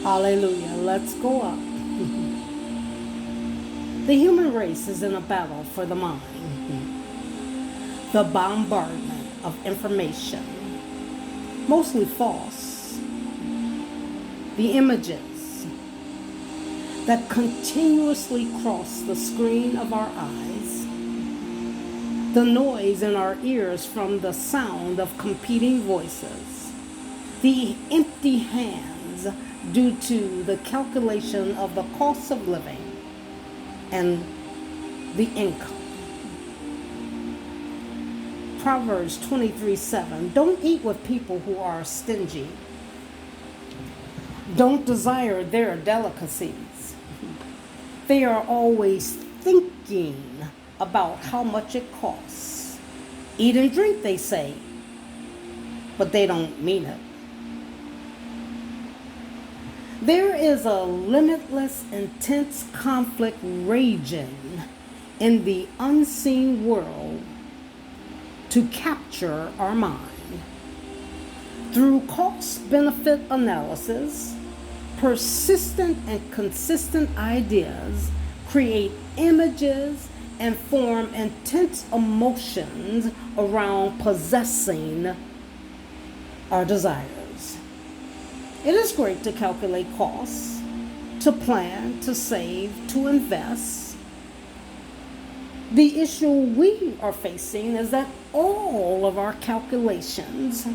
Hallelujah. Let's go up. The human race is in a battle for the mind. The bombardment of information, mostly false. The images that continuously cross the screen of our eyes. The noise in our ears from the sound of competing voices. The empty hands due to the calculation of the cost of living and the income. Proverbs 23:7. Don't eat with people who are stingy. Don't desire their delicacies. They are always thinking about how much it costs. Eat and drink, they say, but they don't mean it. There is a limitless, intense conflict raging in the unseen world to capture our mind. Through cost-benefit analysis, persistent and consistent ideas create images and form intense emotions around possessing our desires. It is great to calculate costs, to plan, to save, to invest. The issue we are facing is that all of our calculations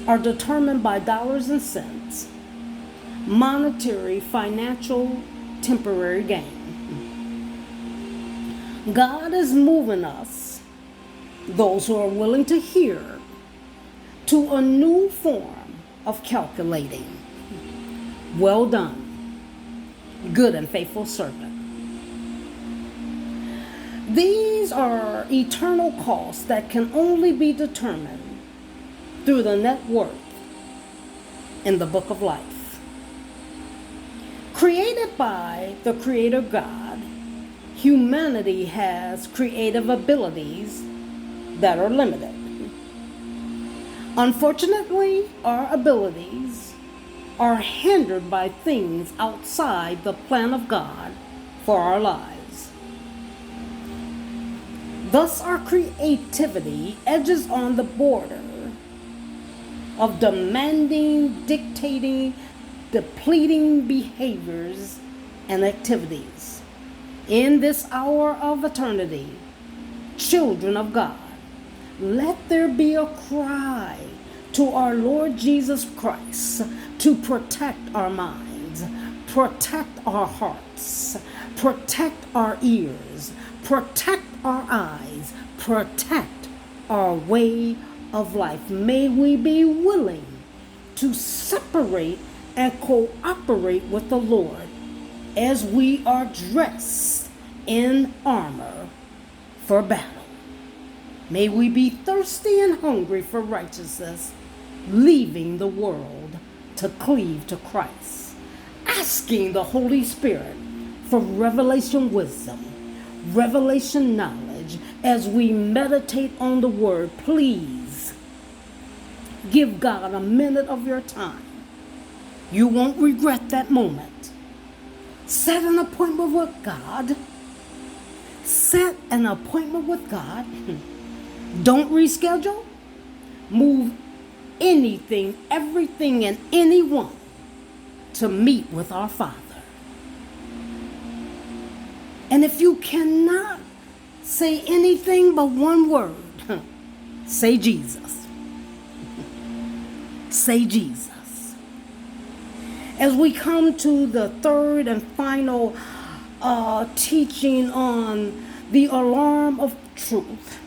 are determined by dollars and cents, monetary, financial, temporary gain. God is moving us, those who are willing to hear, to a new form of calculating. Well done, good and faithful servant. These are eternal costs that can only be determined through the net worth in the book of life. Created by the Creator God, humanity has creative abilities that are limited. Unfortunately, our abilities are hindered by things outside the plan of God for our lives. Thus, our creativity edges on the border of demanding, dictating, depleting behaviors and activities. In this hour of eternity, children of God, let there be a cry to our Lord Jesus Christ to protect our minds, protect our hearts, protect our ears, protect our eyes, protect our way of life. May we be willing to separate and cooperate with the Lord as we are dressed in armor for battle. May we be thirsty and hungry for righteousness, leaving the world to cleave to Christ, asking the Holy Spirit for revelation wisdom, revelation knowledge as we meditate on the word. Please give God a minute of your time. You won't regret that moment. Set an appointment with God. Set an appointment with God. Don't reschedule. Move anything, everything, and anyone to meet with our Father. And if you cannot say anything but one word, say Jesus. Say Jesus. As we come to the third and final teaching on the alarm of truth,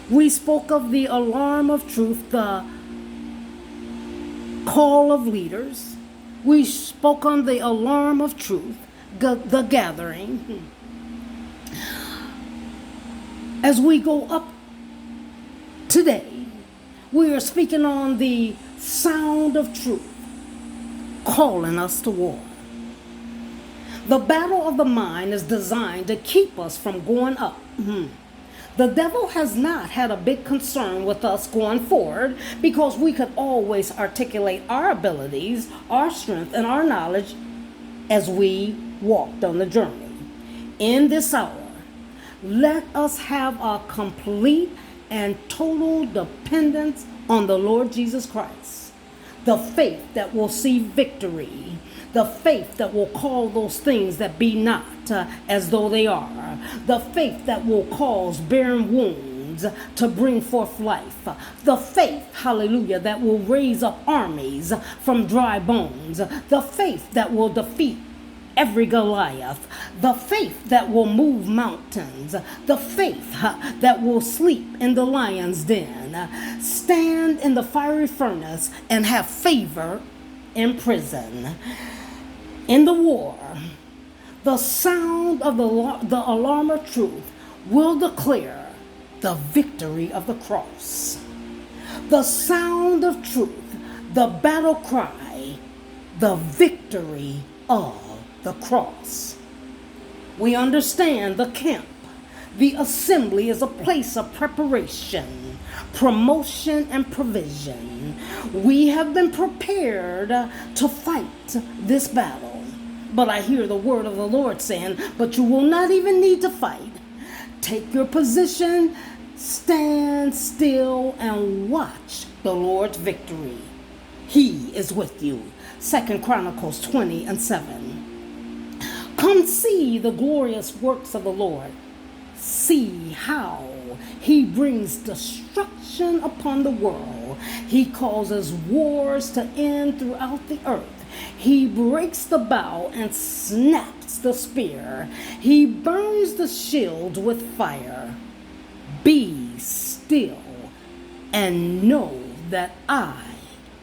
we spoke of the alarm of truth, the call of leaders. We spoke on the alarm of truth, the gathering. As we go up today, we are speaking on the sound of truth, calling us to war. The battle of the mind is designed to keep us from going up, The devil has not had a big concern with us going forward because we could always articulate our abilities, our strength, and our knowledge as we walked on the journey. In this hour, let us have a complete and total dependence on the Lord Jesus Christ. The faith that will see victory. The faith that will call those things that be not as though they are. The faith that will cause barren wombs to bring forth life. The faith, hallelujah, that will raise up armies from dry bones. The faith that will defeat every Goliath. The faith that will move mountains. The faith that will sleep in the lion's den. Stand in the fiery furnace and have favor in prison. In the war, the sound of the alarm of truth will declare the victory of the cross. The sound of truth, the battle cry, the victory of the cross. We understand the camp. The assembly is a place of preparation, promotion, and provision. We have been prepared to fight this battle. But I hear the word of the Lord saying, but you will not even need to fight. Take your position, stand still, and watch the Lord's victory. He is with you. 2 Chronicles 20:7. Come see the glorious works of the Lord. See how he brings destruction upon the world. He causes wars to end throughout the earth. He breaks the bow and snaps the spear. He burns the shield with fire. Be still and know that I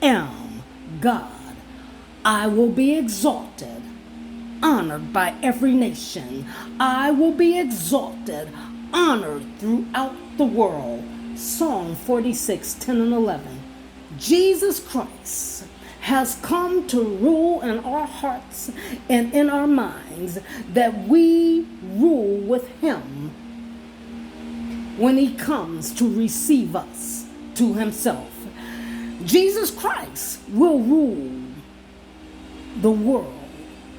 am God. I will be exalted, honored by every nation. I will be exalted, honored throughout the world. Psalm 46:10-11. Jesus Christ has come to rule in our hearts and in our minds, that we rule with him when he comes to receive us to himself. Jesus Christ will rule the world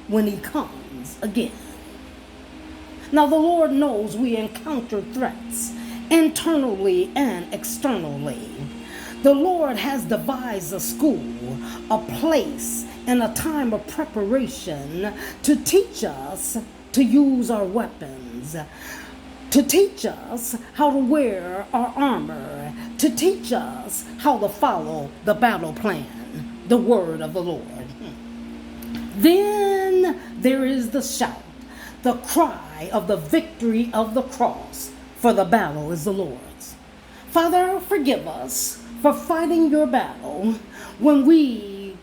when he comes again. Now the Lord knows we encounter threats internally and externally. The Lord has devised a school, a place, and a time of preparation to teach us to use our weapons, to teach us how to wear our armor, to teach us how to follow the battle plan, the word of the Lord. Then there is the shout, the cry of the victory of the cross, for the battle is the Lord's. Father, forgive us for fighting your battle when we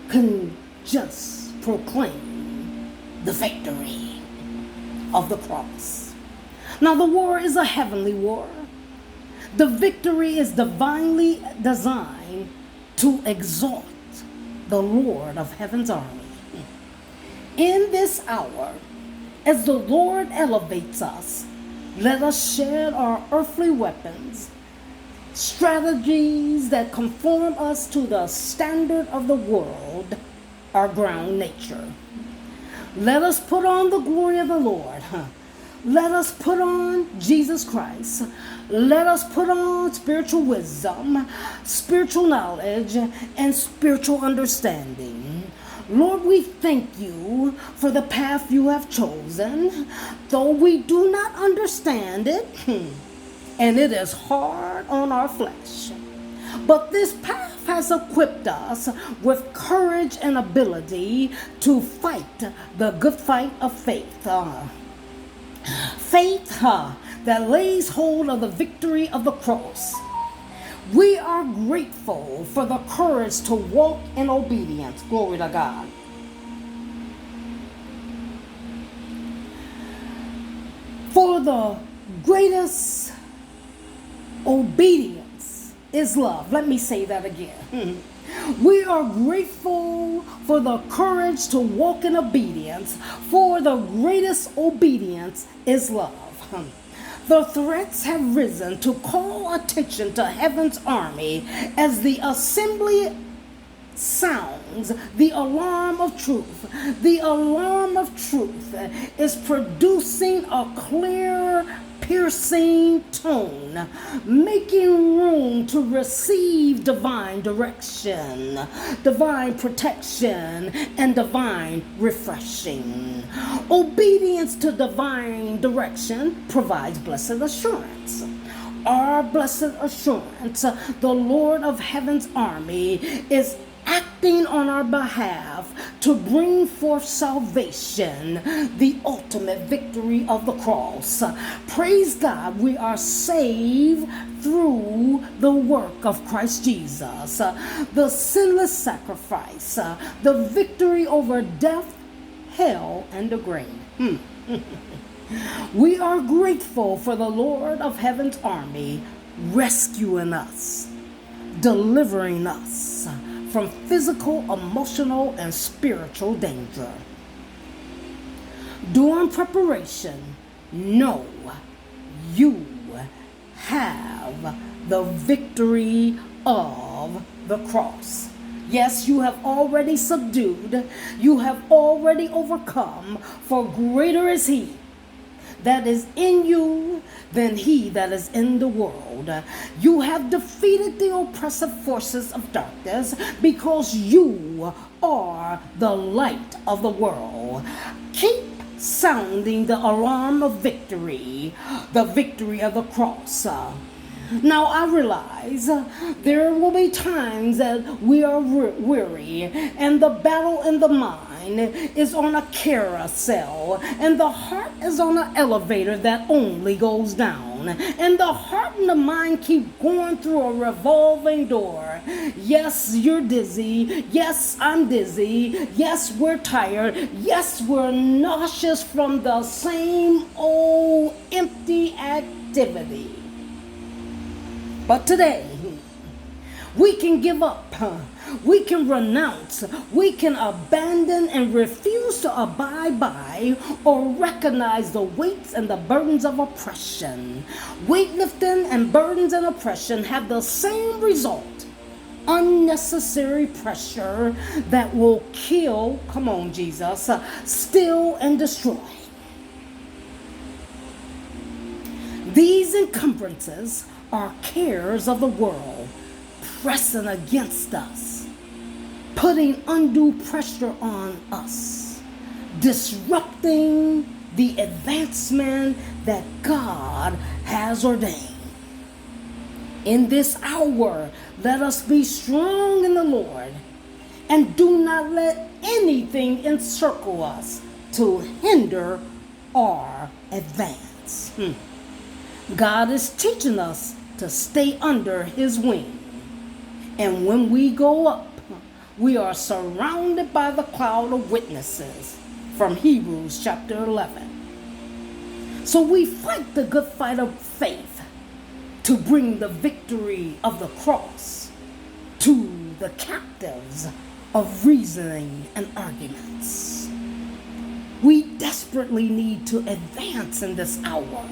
can just proclaim the victory of the cross. Now the war is a heavenly war. The victory is divinely designed to exalt the Lord of heaven's army. In this hour, as the Lord elevates us, let us shed our earthly weapons, strategies that conform us to the standard of the world, our ground nature. Let us put on the glory of the Lord. Let us put on Jesus Christ. Let us put on spiritual wisdom, spiritual knowledge, and spiritual understanding. Lord, we thank you for the path you have chosen, though we do not understand it, and it is hard on our flesh. But this path has equipped us with courage and ability to fight the good fight of faith. Faith that lays hold of the victory of the cross. We are grateful for the courage to walk in obedience. Glory to God. For the greatest obedience is love. Let me say that again. We are grateful for the courage to walk in obedience, for the greatest obedience is love. The threats have risen to call attention to heaven's army as the assembly sounds the alarm of truth. The alarm of truth is producing a clear, piercing tone, making room to receive divine direction, divine protection, and divine refreshing. Obedience to divine direction provides blessed assurance. Our blessed assurance, the Lord of heaven's army is acting on our behalf to bring forth salvation, the ultimate victory of the cross. Praise God, we are saved through the work of Christ Jesus, the sinless sacrifice, the victory over death, hell, and the grave. We are grateful for the Lord of heaven's army rescuing us, delivering us from physical, emotional, and spiritual danger. During preparation, know you have the victory of the cross. Yes, you have already subdued, you have already overcome, for greater is He that is in you than he that is in the world. You have defeated the oppressive forces of darkness because you are the light of the world. Keep sounding the alarm of victory, the victory of the cross. Now I realize there will be times that we are weary and the battle in the mind is on a carousel and the heart is on an elevator that only goes down, and the heart and the mind keep going through a revolving door. Yes, you're dizzy. Yes, I'm dizzy. Yes, we're tired. Yes, we're nauseous from the same old empty activity. But today, we can give up, we can renounce, we can abandon and refuse to abide by or recognize the weights and the burdens of oppression. Weightlifting and burdens and oppression have the same result: unnecessary pressure that will kill, come on Jesus, steal and destroy. These encumbrances are cares of the world pressing against us, putting undue pressure on us, disrupting the advancement that God has ordained. In this hour, let us be strong in the Lord and do not let anything encircle us to hinder our advance. God is teaching us to stay under His wing. And when we go up, we are surrounded by the cloud of witnesses from Hebrews chapter 11. So we fight the good fight of faith to bring the victory of the cross to the captives of reasoning and arguments. We desperately need to advance in this hour.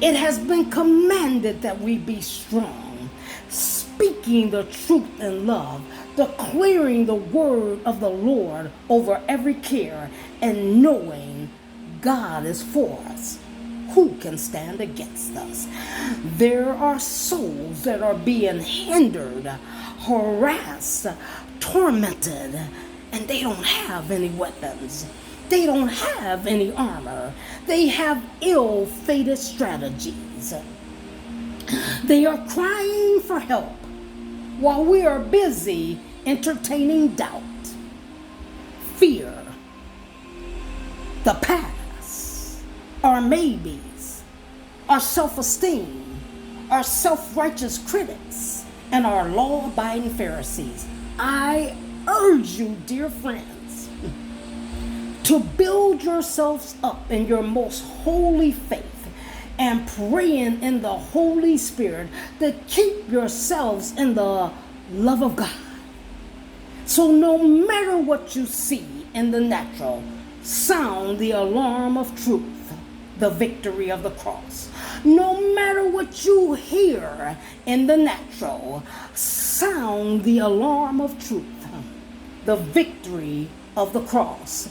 It has been commanded that we be strong, speaking the truth in love, declaring the word of the Lord over every care, and knowing God is for us. Who can stand against us? There are souls that are being hindered, harassed, tormented, and they don't have any weapons. They don't have any armor. They have ill-fated strategies. They are crying for help while we are busy entertaining doubt, fear, the past, our maybes, our self-esteem, our self-righteous critics, and our law-abiding Pharisees. I urge you, dear friends, to build yourselves up in your most holy faith and praying in the Holy Spirit to keep yourselves in the love of God. So no matter what you see in the natural, sound the alarm of truth, the victory of the cross. No matter what you hear in the natural, sound the alarm of truth, the victory of the cross.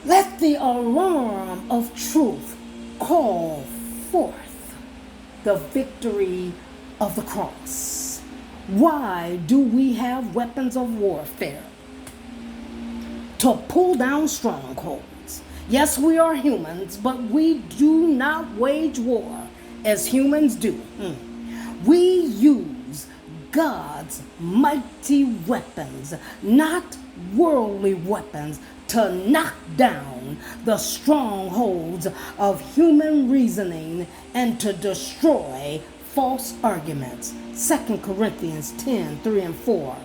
Let the alarm of truth call forth the victory of the cross. Why do we have weapons of warfare? To pull down strongholds. Yes, we are humans, but we do not wage war as humans do. We use God's mighty weapons, not worldly weapons, to knock down the strongholds of human reasoning and to destroy false arguments. 2 Corinthians 10:3-4.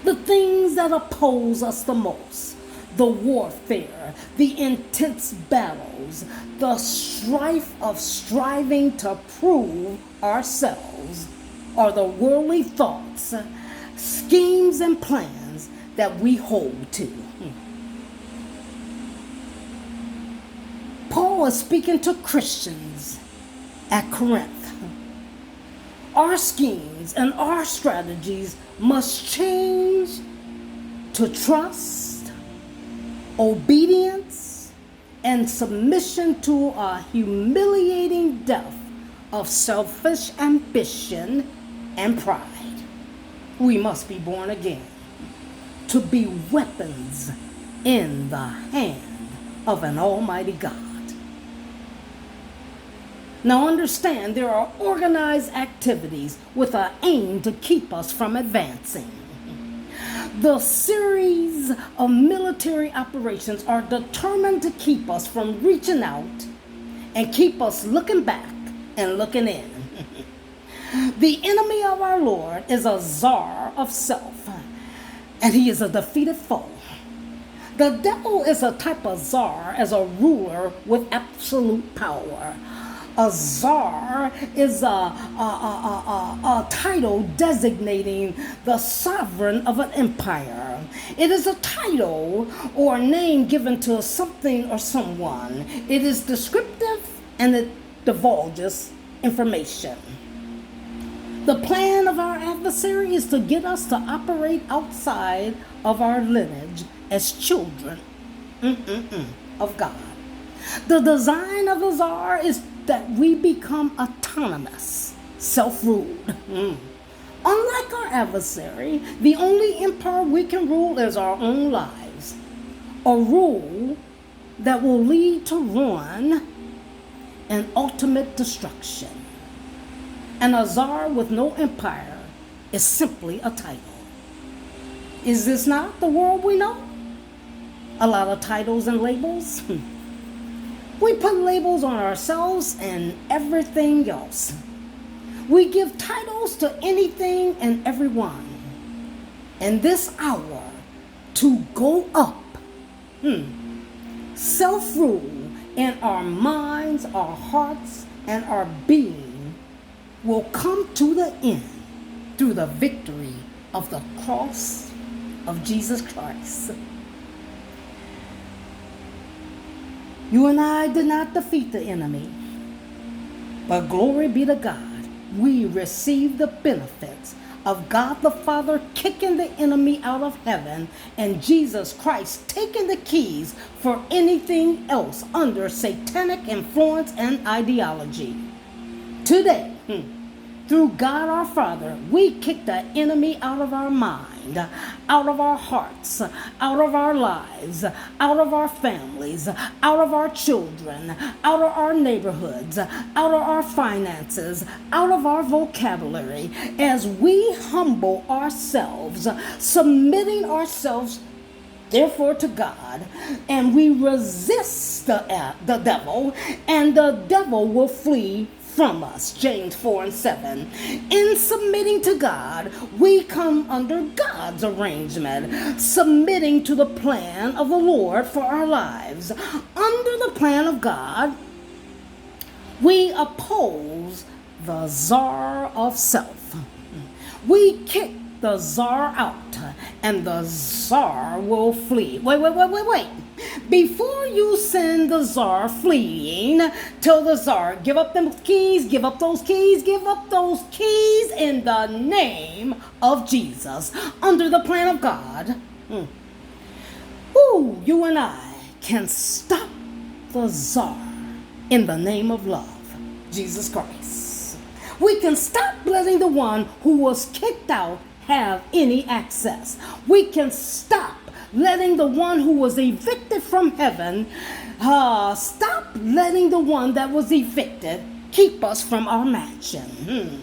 The things that oppose us the most, the warfare, the intense battles, the strife of striving to prove ourselves, are the worldly thoughts, schemes, and plans that we hold to. Paul is speaking to Christians at Corinth. Our schemes and our strategies must change to trust, obedience, and submission to a humiliating death of selfish ambition and pride. We must be born again to be weapons in the hand of an almighty God. Now understand, there are organized activities with an aim to keep us from advancing. The series of military operations are determined to keep us from reaching out and keep us looking back and looking in. The enemy of our Lord is a czar of self, and he is a defeated foe. The devil is a type of czar as a ruler with absolute power. A czar is a title designating the sovereign of an empire. It is a title or name given to something or someone. It is descriptive and it divulges information. The plan of our adversary is to get us to operate outside of our lineage as children of God. The design of the czar is that we become autonomous, self-ruled. Unlike our adversary, the only empire we can rule is our own lives. A rule that will lead to ruin and ultimate destruction. And a czar with no empire is simply a title. Is this not the world we know? A lot of titles and labels. We put labels on ourselves and everything else. We give titles to anything and everyone. In this hour, to go up, self-rule in our minds, our hearts, and our being will come to the end through the victory of the cross of Jesus Christ. You and I did not defeat the enemy, but glory be to God, we received the benefits of God the Father kicking the enemy out of heaven and Jesus Christ taking the keys for anything else under satanic influence and ideology. Today, through God our Father, we kick the enemy out of our mind, out of our hearts, out of our lives, out of our families, out of our children, out of our neighborhoods, out of our finances, out of our vocabulary, as we humble ourselves, submitting ourselves therefore to God, and we resist the devil, and the devil will flee from us. James 4:7. In submitting to God, we come under God's arrangement, submitting to the plan of the Lord for our lives. Under the plan of God, we oppose the czar of self. We kick the czar out, and the czar will flee. Wait. Before you send the czar fleeing, tell the czar, give up them keys, give up those keys, give up those keys in the name of Jesus. Under the plan of God, you and I can stop the czar in the name of love, Jesus Christ. We can stop letting the one who was kicked out have any access. We can stop letting the one who was evicted from heaven, stop letting the one that was evicted keep us from our mansion.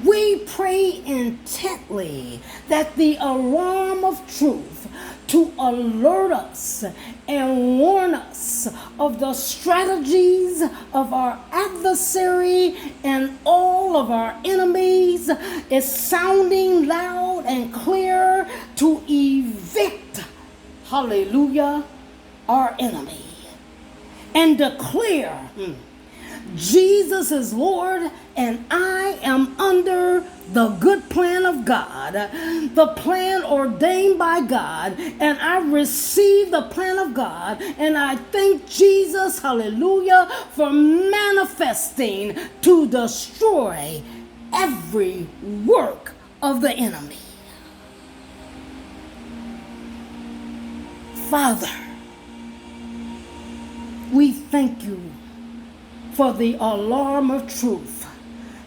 We pray intently that the alarm of truth to alert us and warn us of the strategies of our adversary and all of our enemies is sounding loud and clear to evict, hallelujah, our enemy and declare Jesus is Lord and I am under the good plan of God, the plan ordained by God, and I receive the plan of God, and I thank Jesus, hallelujah, for manifesting to destroy every work of the enemy. Father, we thank you for the alarm of truth,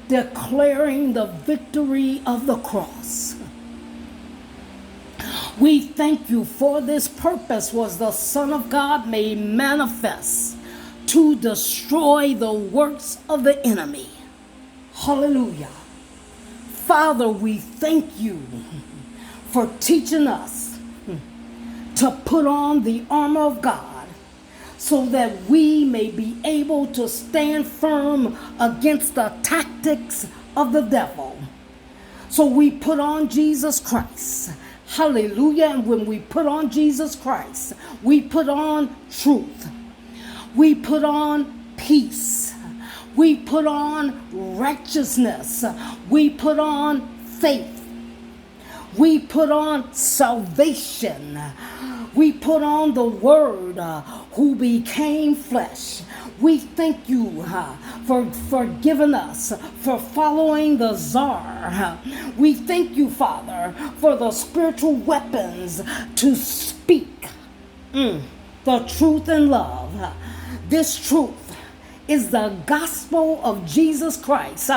declaring the victory of the cross. We thank you for this purpose was the Son of God made manifest to destroy the works of the enemy. Hallelujah. Father, we thank you for teaching us to put on the armor of God, so that we may be able to stand firm against the tactics of the devil. So we put on Jesus Christ. Hallelujah. And when we put on Jesus Christ, we put on truth. We put on peace. We put on righteousness. We put on faith. We put on salvation. We put on the Word who became flesh. We thank you for giving us, for following the czar. We thank you, Father, for the spiritual weapons to speak the truth in love. This truth is the gospel of Jesus Christ.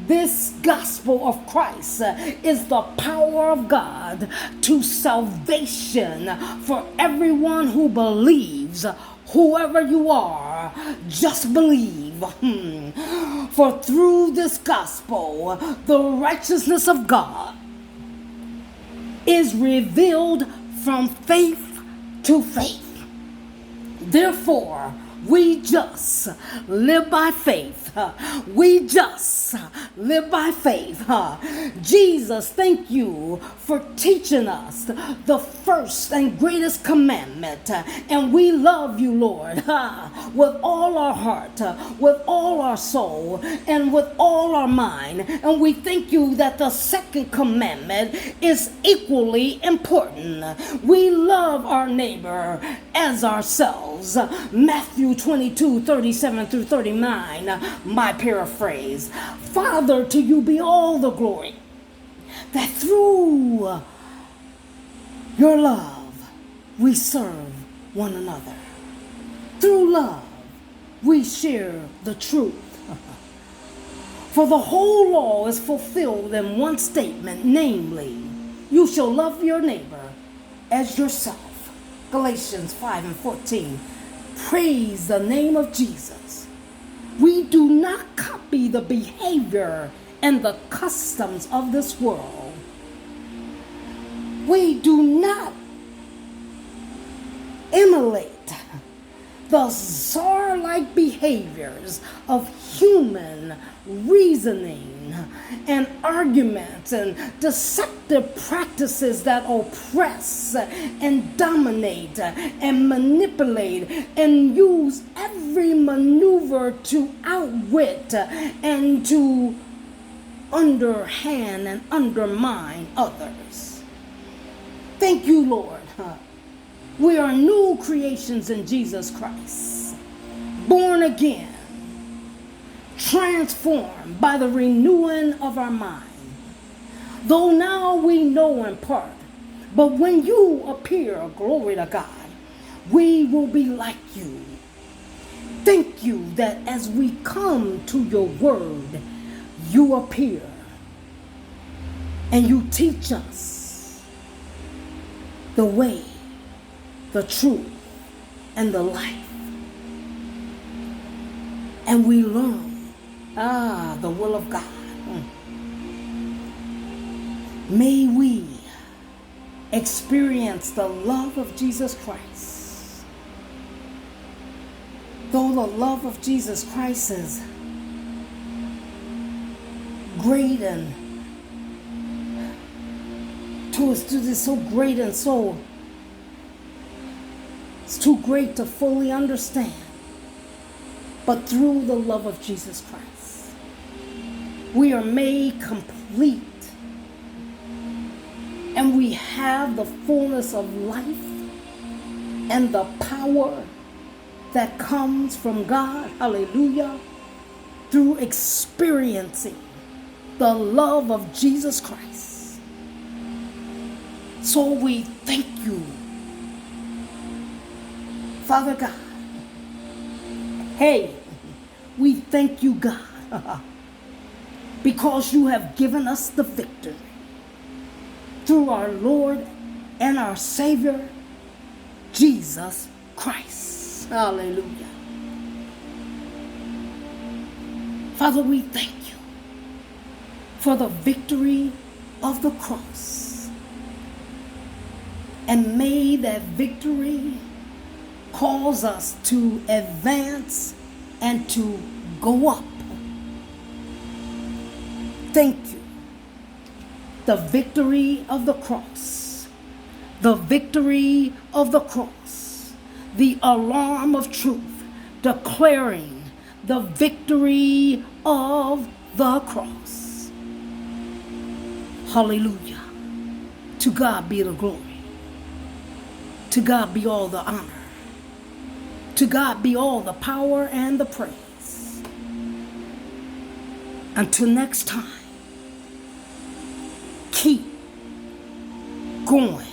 This gospel of Christ is the power of God to salvation for everyone who believes. Whoever you are, just believe. For through this gospel, the righteousness of God is revealed from faith to faith. Therefore, we just live by faith. We just live by faith. Jesus, thank you for teaching us the first and greatest commandment. And we love you, Lord, with all our heart, with all our soul, and with all our mind. And we thank you that the second commandment is equally important. We love our neighbor as ourselves. Matthew 22:37-39, my paraphrase. Father, to you be all the glory, that through your love we serve one another. Through love we share the truth. For the whole law is fulfilled in one statement, namely, you shall love your neighbor as yourself. Galatians 5:14. Praise the name of Jesus. We do not copy the behavior and the customs of this world. We do not emulate the czar-like behaviors of human reasoning and arguments and deceptive practices that oppress and dominate and manipulate and use every maneuver to outwit and to underhand and undermine others. Thank you, Lord, We are new creations in Jesus Christ, born again, transformed by the renewing of our mind. Though now we know in part, but when you appear, glory to God, we will be like you. Thank you that as we come to your word, you appear and you teach us the way, the truth, and the life. And we learn, the will of God. May we experience the love of Jesus Christ. Though the love of Jesus Christ is great and it's so great and so it's too great to fully understand. But through the love of Jesus Christ, we are made complete. And we have the fullness of life and the power that comes from God, hallelujah, through experiencing the love of Jesus Christ. So we thank you, Father God. Hey, we thank you, God, because you have given us the victory through our Lord and our Savior, Jesus Christ. Hallelujah. Father, we thank you for the victory of the cross. And may that victory cause us to advance and to go up. Thank you. The victory of the cross. The victory of the cross. The alarm of truth declaring the victory of the cross. Hallelujah. To God be the glory. To God be all the honor. To God be all the power and the praise. Until next time, keep going